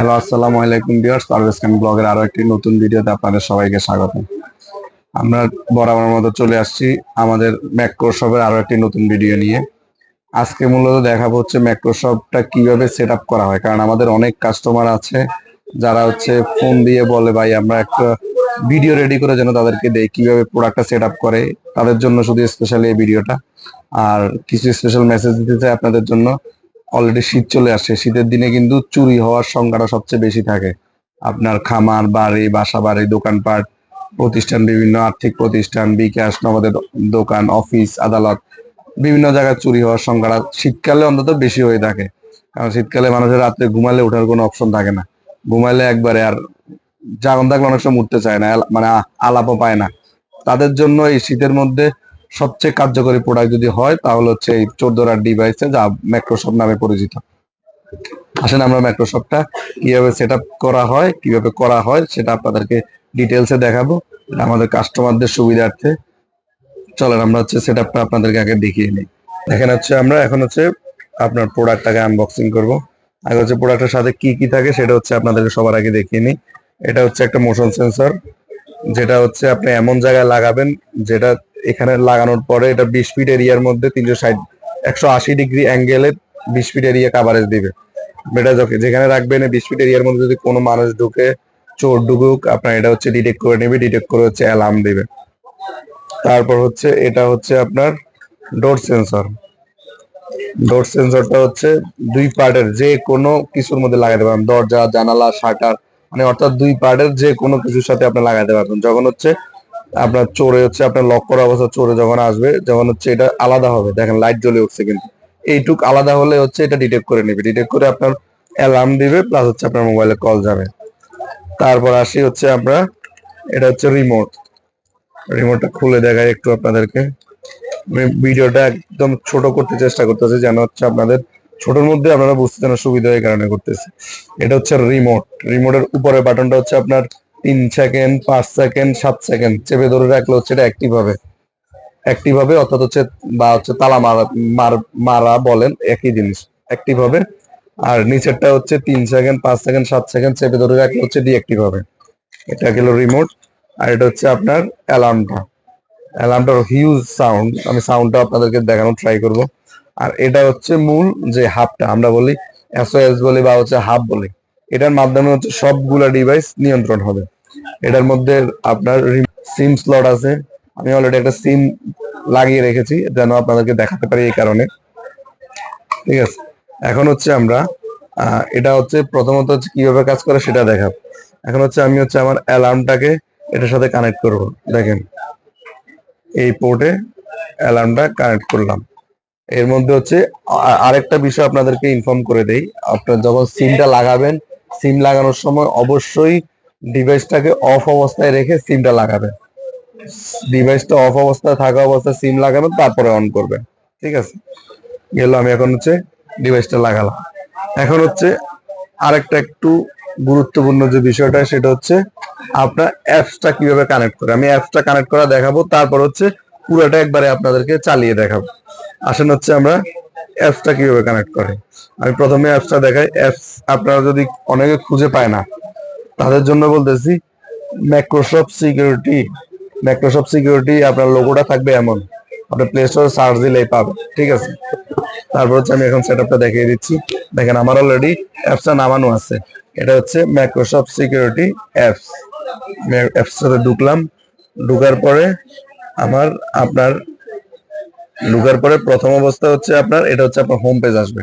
Hello, আসসালামু আলাইকুম viewers. Parvez খান ব্লগের আরো একটি নতুন ভিডিওতে আপনাদের সবাইকে স্বাগত। আমরা বরাবর মতো চলে আসছি আমাদের ম্যাক্রোশপের আরো একটি নতুন ভিডিও নিয়ে। আজকে মূলত দেখাবো হচ্ছে ম্যাক্রোশপটা কিভাবে সেট আপ করা হয়, কারণ আমাদের অনেক কাস্টমার আছে যারা হচ্ছে ফোন দিয়ে বলে ভাই আমরা একটা ভিডিও রেডি করে যেন তাদেরকে দেই কিভাবে প্রোডাক্টটা সেট আপ করে। তাদের জন্য শুধু স্পেশালি এই ভিডিওটা। আর কিছু স্পেশাল মেসেজ দিতে চাই আপনাদের জন্য। অলরেডি শীত চলে আসছে, শীতের দিনে কিন্তু চুরি হওয়ার সংখ্যাটা সবচেয়ে বেশি থাকে। আপনার খামার, বাড়ি, বাসা বাড়ি, দোকানপাট, প্রতিষ্ঠান, বিভিন্ন আর্থিক প্রতিষ্ঠান, বিকাশ, নগদের দোকান, অফিস, আদালত, বিভিন্ন জায়গায় চুরি হওয়ার সংখ্যাটা শীতকালে অন্তত বেশি হয়ে থাকে। কারণ শীতকালে মানুষের রাত্রে ঘুমালে ওঠার কোনো অপশন থাকে না। ঘুমাইলে একবারে আর জাগন থাকলে অনেক সময় উঠতে চায় না, মানে আলাপও পায় না। তাদের জন্য এই শীতের মধ্যে সবচেয়ে কার্যকরী প্রোডাক্ট যদি হয় তাহলে হচ্ছে এই চোর ধরার ডিভাইসে, যা ম্যাক্রোশপ নামে পরিচিত। আসেন আমরা ম্যাক্রোশপটা কিভাবে সেট আপ করা হয় সেটা আপনাদেরকে ডিটেলসে দেখাবো। এটা আমাদের কাস্টমারদের সুবিধার্থে। চলেন আমরা হচ্ছে সেট আপটা আপনাদেরকে আগে দেখিয়ে নিই। দেখেন হচ্ছে আমরা এখন হচ্ছে আপনার প্রোডাক্টটাকে আনবক্সিং করব। আগে হচ্ছে প্রোডাক্টের সাথে কি কি থাকে সেটা হচ্ছে আপনাদেরকে সবার আগে দেখিয়ে নিই। এটা হচ্ছে একটা মোশন সেন্সর, যেটা হচ্ছে আপনি এমন জায়গায় লাগাবেন যেটা এখানে লাগানোর পরে এটা 20 ফিট এরিয়ার মধ্যে 180 ডিগ্রি অ্যাঙ্গেলে 20 ফিট এরিয়া কাভারেজ দিবে। এটা যেখানে রাখবেন 20 ফিট এরিয়ার মধ্যে যদি কোনো মানুষ ঢুকে, চোর ঢুকুক, আপনার এটা হচ্ছে ডিটেক্ট করে নেবে, ডিটেক্ট করে হচ্ছে অ্যালার্ম দিবে। তারপর হচ্ছে এটা হচ্ছে আপনার ডোর সেন্সর। ডোর সেন্সরটা হচ্ছে দুই পার্টের যে কোনো কিছুর মধ্যে লাগাতে পারেন, দরজা, জানালা, শাটার, মানে অর্থাৎ দুই পার্টের যে কোনো কিছুর সাথে আপনি লাগাতে পারবেন। যখন হচ্ছে আপনার চোরে হচ্ছে আপনার লক করা অবস্থা চোরে যখন আসবে, যখন হচ্ছে এটা আলাদা হবে, দেখেন লাইট জ্বলে উঠছে কিন্তু এইটুক আলাদা হলে হচ্ছে এটা ডিটেক্ট করে নেবে, ডিটেক্ট করে আপনার অ্যালার্ম দিবে, প্লাস হচ্ছে আপনার মোবাইলে কল যাবে। তারপর আসি হচ্ছে আমরা, এটা হচ্ছে রিমোট। রিমোটটা খুলে দেখাই একটু আপনাদেরকে। আমি ভিডিওটা একদম ছোট করতে চেষ্টা করতেছি যেন হচ্ছে আপনাদের ছোটর মধ্যে আপনারা বুঝতে যেন সুবিধা হয়, কারণে করতেছি। এটা হচ্ছে রিমোট। রিমোটের উপরে বাটনটা হচ্ছে আপনার 3 সেকেন্ড, 5 সেকেন্ড, 7 সেকেন্ড চেপে ধরে রাখলে হচ্ছে এটা অ্যাক্টিভ হবে অর্থাৎ হচ্ছে, বা হচ্ছে তালা মারা বলেন একই জিনিস, অ্যাক্টিভ হবে। আর নিচেরটা হচ্ছে 3 সেকেন্ড, 5 সেকেন্ড, 7 সেকেন্ড চেপে ধরে রাখলে হচ্ছে ডিঅ্যাক্টিভ হবে। এটা গেল রিমোট। আর এটা হচ্ছে আপনার অ্যালার্মটার হিউজ সাউন্ড, আমি সাউন্ডটা আপনাদেরকে দেখানোর ট্রাই করব। আর এটা হচ্ছে মূল যে হাবটা আমরা বলি, এসওএস বলি বা হচ্ছে হাব বলি, এটার মাধ্যমে হচ্ছে সবগুলা ডিভাইস নিয়ন্ত্রণ হবে। এটার মধ্যে আপনার সিম স্লট আছে। আমি অলরেডি একটা সিম লাগিয়ে রেখেছি যেন আপনাদেরকে দেখাতে পারি, এই কারণে। ঠিক আছে, এখন হচ্ছে আমরা এটা হচ্ছে প্রথমত হচ্ছে কিভাবে কাজ করে সেটা দেখাবো। এখন হচ্ছে আমি হচ্ছে আমার অ্যালার্মটাকে এটার সাথে কানেক্ট করব। দেখেন এই পোর্টে অ্যালার্মটা কানেক্ট করলাম। এর মধ্যে হচ্ছে আরেকটা বিষয় আপনাদেরকে ইনফর্ম করে দেই, আপনার যখন সিমটা লাগাবেন, সিম লাগানোর সময় অবশ্যই ডিভাইসটাকে অফ অবস্থায় রেখে সিমটা লাগাবেন। ডিভাইসটা অফ অবস্থায় থাকা অবস্থায় সিম লাগাবেন, তারপরে অন করবেন। ঠিক আছে, গেল। আমি এখন হচ্ছে ডিভাইসটা লাগালাম। এখন হচ্ছে আরেকটা একটু গুরুত্বপূর্ণ যে বিষয়টা সেটা হচ্ছে আপনার অ্যাপসটা কিভাবে কানেক্ট করে। আমি অ্যাপসটা কানেক্ট করা দেখাবো, তারপর হচ্ছে পুরোটা একবারে আপনাদেরকে চালিয়ে দেখাবো। আসেন হচ্ছে আমরা অ্যাপসটা কিভাবে কানেক্ট করে। আমি প্রথমে অ্যাপসটা দেখাই। অ্যাপস আপনারা যদি অনেকে খুঁজে পায় না, তাদের জন্য বলতেছি ম্যাক্রোসফট সিকিউরিটি। ম্যাক্রোসফট সিকিউরিটি আপনার লোগোটা থাকবে এমন, আপনি প্লে স্টোরে সার্চ দিলেই পাবেন। ঠিক আছে, তারপর হচ্ছে আমি এখন সেটআপটা দেখিয়ে দিচ্ছি। দেখেন আমার অলরেডি অ্যাপসটা নামানো আছে। এটা হচ্ছে মাইক্রোসফট সিকিউরিটি অ্যাপস। অ্যাপসটাতে ঢুকলাম। ঢুকার পরে আমার আপনার ঢুকার পরে প্রথম অবস্থা হচ্ছে আপনার, এটা হচ্ছে আপনার হোম পেজ আসবে।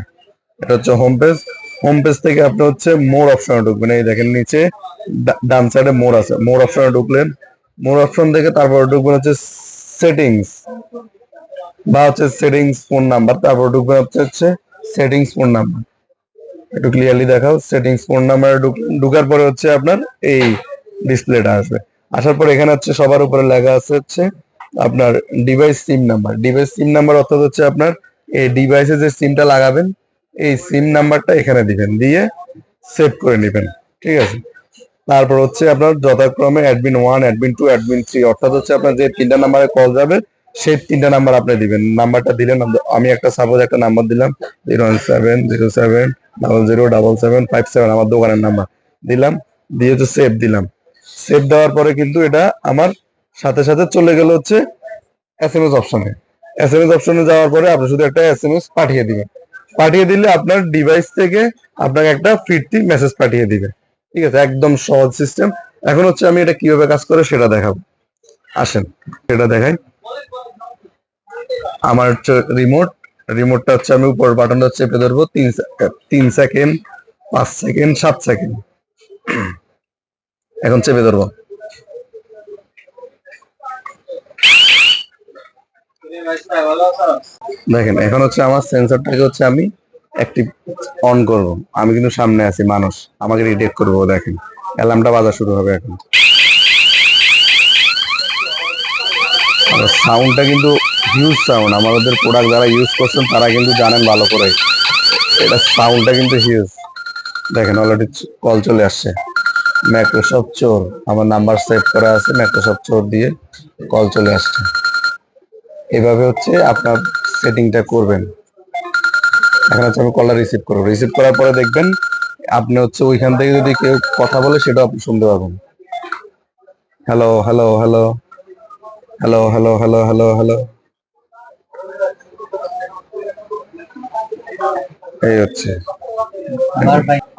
এটা হচ্ছে হোম পেজ। হোম পেজ থেকে আপনি হচ্ছে মোর অপশনে ঢুকবেন। এই দেখেন নিচে ডান সাইডে মোর আছে, মোর অপশনে ঢুকলেন। মোর অপশন থেকে তারপর ঢুকবেন হচ্ছে সেটিংস, বা হচ্ছে সেটিংস ফোন নাম্বার। তারপর ঢুকবেন হচ্ছে সেটিংস ফোন নাম্বার। একটু ক্লিয়ারলি দেখাও। সেটিংস ফোন নাম্বারে ঢুকার পরে হচ্ছে আপনার এই ডিসপ্লেটা আসবে। আসার পর এখানে হচ্ছে সবার উপরে লেখা আছে হচ্ছে আপনার device SIM number. Device SIM number অর্থাৎ হচ্ছে আপনার এই ডিভাইসে যে সিমটা লাগাবেন এই সিম নাম্বারটা এখানে দিবেন, দিয়ে সেভ করে নেবেন। ঠিক আছে, তারপর হচ্ছে আপনার যথাক্রমে অ্যাডমিন 1, অ্যাডমিন 2, অ্যাডমিন 3, অর্থাৎ হচ্ছে আপনার যে 3টা নাম্বারে কল যাবে সেই 3টা নাম্বার আপনি দিবেন। নাম্বারটা দিলেন, আমি একটা সাপোজ একটা নাম্বার দিলাম 01707007757 আমার দোকানের নাম্বার দিলাম, দিয়ে তো সেভ দিলাম। সেভ দেওয়ার পরে কিন্তু এটা আমার সাথে সাথে চলে গেল হচ্ছে এসএমএস অপশনে। এসএমএস অপশনে যাওয়ার পরে আপনি শুধু একটা এসএমএস পাঠিয়ে দিবেন। পাঠিয়ে দিলে আপনার ডিভাইস থেকে আপনাকে একটা ফিরতি মেসেজ পাঠিয়ে দিবে। ঠিক আছে, একদম সহজ সিস্টেম। এখন হচ্ছে আমি এটা কিভাবে কাজ করে সেটা দেখাবো। আসেন সেটা দেখাই। আমার হচ্ছে রিমোটটা হচ্ছে আমি উপর বাটনটা চেপে ধরবো 3 সেকেন্ড, 5 সেকেন্ড, 7 সেকেন্ড। এখন চেপে ধরবো। দেখেন এখন হচ্ছে আমার সেন্সরটাকে হচ্ছে আমি অ্যাক্টিভ অন করব। আমি কিন্তু সামনে আছি, মানুষ আমাকে ডিটেক্ট করবো। দেখেন অ্যালার্মটা বাজা শুরু হবে এখন। সাউন্ডটা কিন্তু হিউজ সাউন্ড। আমাদের প্রোডাক্ট যারা ইউজ করছেন তারা কিন্তু জানেন ভালো করে, এটা সাউন্ডটা কিন্তু হিউজ। দেখেন অলরেডি কল চলে আসছে। মাইক্রোসফট চোর, আমার নাম্বার সেভ করা আছে, মাইক্রোসফট চোর দিয়ে কল চলে আসছে। এভাবে হচ্ছে আপনার সেটিংটা করবেন। এখন হচ্ছে আমি কলটা রিসিভ করবো। রিসিভ করার পরে দেখবেন আপনি হচ্ছে ওইখান থেকে যদি কেউ কথা বলে সেটা আপনি শুনতে পাবেন। Hello hello hello hello hello hello hello hello, এই হচ্ছে।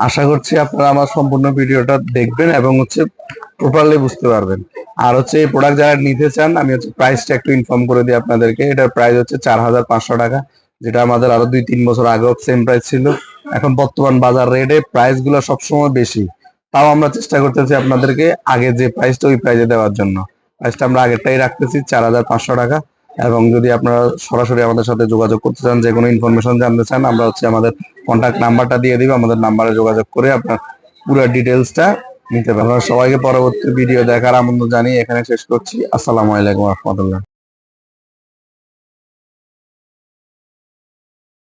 আশা করছি আপনারা আমার সম্পূর্ণ ভিডিওটা দেখবেন এবং হচ্ছে প্রপারলি বুঝতে পারবেন। আর হচ্ছে এই প্রোডাক্ট যারা নিতে চান, আমি হচ্ছে প্রাইসটা একটু ইনফর্ম করে দিই আপনাদেরকে। এটার প্রাইস হচ্ছে 4500 টাকা, যেটা আমাদের আরো 2-3 বছর আগেও সেম প্রাইস ছিল। এখন বর্তমান বাজার রেটে প্রাইস গুলো সবসময় বেশি, তাও আমরা চেষ্টা করতেছি আপনাদেরকে আগে যে প্রাইসটা ওই প্রাইসে দেওয়ার জন্য। প্রাইসটা আমরা আগেরটাই রাখতেছি 4500 টাকা। এবং যদি আপনারা সরাসরি আমাদের সাথে যোগাযোগ করতে চান, যে কোনো ইনফরমেশন জানতে চান, আমরা হচ্ছে আমাদের কন্ট্যাক্ট নাম্বারটা দিয়ে দিব। আমাদের নাম্বারে যোগাযোগ করে আপনার পুরো ডিটেলসটা নিতে পারবেন। সবাইকে পরবর্তী ভিডিও দেখার আমন্ত্রণ জানিয়ে এখানে শেষ করছি। আসসালামু আলাইকুম রহমতুল্লাহ।